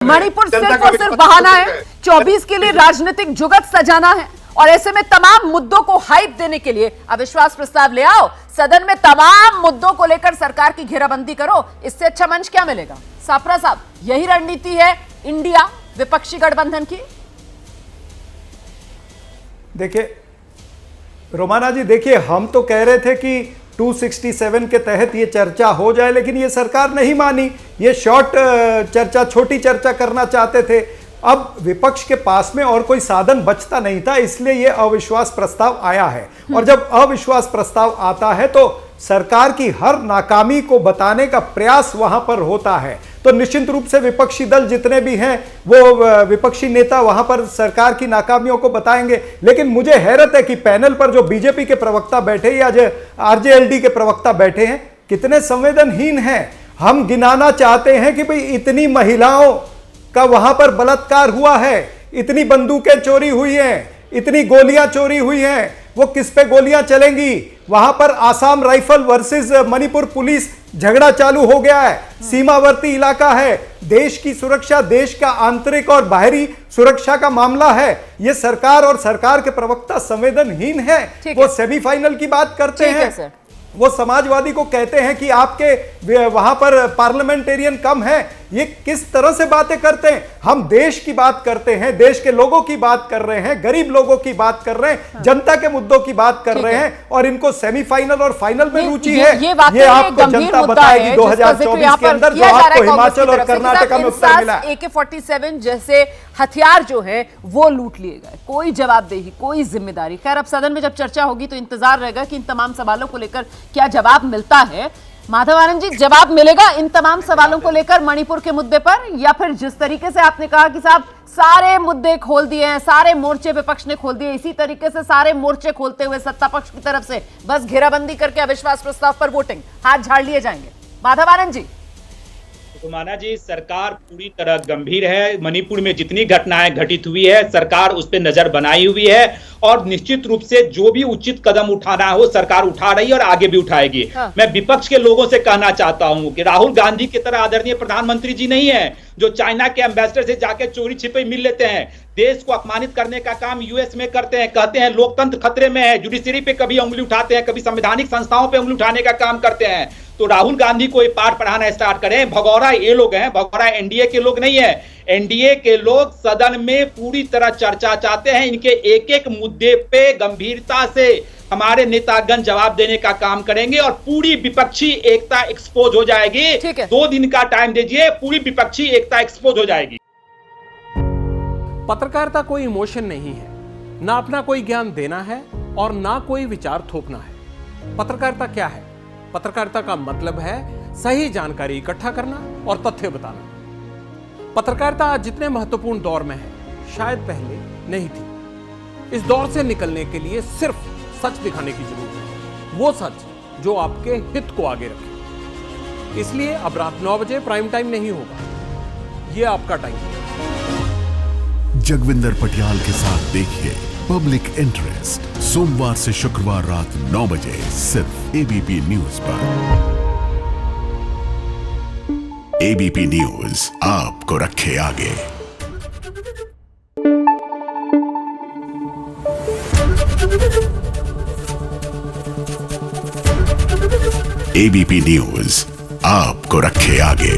मणिपुर सिर्फ और सिर्फ बहाना है, 24 के लिए राजनीतिक जुगत सजाना है। और ऐसे में तमाम मुद्दों को हाइप देने के लिए अविश्वास प्रस्ताव ले आओ, सदन में तमाम मुद्दों को लेकर सरकार की घेराबंदी करो। इससे अच्छा मंच क्या मिलेगा? सापरा साहब, यही रणनीति है इंडिया विपक्षी गठबंधन की? देखिए रोमाना जी, देखिए हम तो कह रहे थे कि 267 के तहत ये चर्चा हो जाए, लेकिन ये सरकार नहीं मानी। ये शॉर्ट चर्चा, छोटी चर्चा करना चाहते थे। अब विपक्ष के पास में और कोई साधन बचता नहीं था, इसलिए ये अविश्वास प्रस्ताव आया है। और जब अविश्वास प्रस्ताव आता है तो सरकार की हर नाकामी को बताने का प्रयास वहां पर होता है। तो निश्चित रूप से विपक्षी दल जितने भी हैं वो विपक्षी नेता वहां पर सरकार की नाकामियों को बताएंगे। लेकिन मुझे हैरत है कि पैनल पर जो बीजेपी के प्रवक्ता बैठे या जो आरजेएलडी के प्रवक्ता बैठे हैं, कितने संवेदनहीन हैं। हम गिनाना चाहते हैं कि भाई इतनी महिलाओं का वहां पर बलात्कार हुआ है, इतनी बंदूकें चोरी हुई हैं, इतनी गोलियां चोरी हुई हैं, वो किस पे गोलियां चलेंगी? वहां पर Assam rifle versus Manipur police झगड़ा चालू हो गया है। सीमावर्ती इलाका है, देश की सुरक्षा, देश का आंतरिक और बाहरी सुरक्षा का मामला है। ये सरकार और सरकार के प्रवक्ता संवेदनहीन है। वो सेमीफाइनल की बात करते हैं, वो समाजवादी को कहते हैं कि आपके वहां पर पार्लियामेंटेरियन कम है। ये किस तरह से बातें करते हैं? हम देश की बात करते हैं, देश के लोगों की बात कर रहे हैं, गरीब लोगों की बात कर रहे हैं, जनता के मुद्दों की बात कर रहे हैं, और इनको सेमीफाइनल और फाइनल में रुचि है। ये आपको जनता बताएगी 2024 के अंदर, जो आपको हिमाचल और कर्नाटक में उत्तर मिला। AK-47 जैसे हथियार जो है वो लूट लिए गए, कोई जवाबदेही, कोई जिम्मेदारी। खैर, अब सदन में जब चर्चा होगी तो इंतजार रहेगा कि इन तमाम सवालों को लेकर क्या जवाब मिलता है। माधव आनंद जी, जवाब मिलेगा इन तमाम सवालों को लेकर मणिपुर के मुद्दे पर, या फिर जिस तरीके से आपने कहा कि साहब सारे मुद्दे खोल दिए हैं, सारे मोर्चे विपक्ष ने खोल दिए, इसी तरीके से सारे मोर्चे खोलते हुए सत्ता पक्ष की तरफ से बस घेराबंदी करके अविश्वास प्रस्ताव पर वोटिंग, हाथ झाड़ लिए जाएंगे? माधव आनंद जी। माना जी, सरकार पूरी तरह गंभीर है। मणिपुर में जितनी घटनाएं घटित हुई है, सरकार उस पर नजर बनाई हुई है, और निश्चित रूप से जो भी उचित कदम उठाना हो सरकार उठा रही है और आगे भी उठाएगी। मैं विपक्ष के लोगों से कहना चाहता हूं कि राहुल गांधी की तरह आदरणीय प्रधानमंत्री जी नहीं है जो चाइना के एम्बेसडर से जाके चोरी छिपे मिल लेते हैं, देश को अपमानित करने का काम यूएस में करते हैं, कहते हैं लोकतंत्र खतरे में है, जुडिशरी पे कभी उंगली उठाते हैं, कभी संवैधानिक संस्थाओं पे उंगली उठाने का काम करते हैं। तो राहुल गांधी को ये पाठ पढ़ाना स्टार्ट करें। भगौरा ये लोग हैं, भगौरा एनडीए के लोग नहीं है। एनडीए के लोग सदन में पूरी तरह चर्चा चाहते हैं। इनके एक एक मुद्दे पे गंभीरता से हमारे नेतागण जवाब देने का काम करेंगे और पूरी विपक्षी एकता एक्सपोज हो जाएगी। 2 दिन का टाइम दीजिए, पूरी विपक्षी एकता एक्सपोज हो जाएगी। पत्रकारिता कोई इमोशन नहीं है, ना अपना कोई ज्ञान देना है और ना कोई विचार थोपना है। पत्रकारिता क्या है? पत्रकारिता का मतलब है सही जानकारी इकट्ठा करना और तथ्य बताना। पत्रकारिता आज जितने महत्वपूर्ण दौर में है, शायद पहले नहीं थी। इस दौर से निकलने के लिए सिर्फ सच दिखाने की जरूरत है, वो सच जो आपके हित को आगे रखे। इसलिए अब रात 9 बजे प्राइम टाइम नहीं होगा, ये आपका टाइम है। जगविंदर पटियाल के साथ देखिए पब्लिक इंटरेस्ट, सोमवार से शुक्रवार रात 9 बजे सिर्फ एबीपी न्यूज पर। एबीपी न्यूज आपको रखे आगे। एबीपी न्यूज आपको रखे आगे।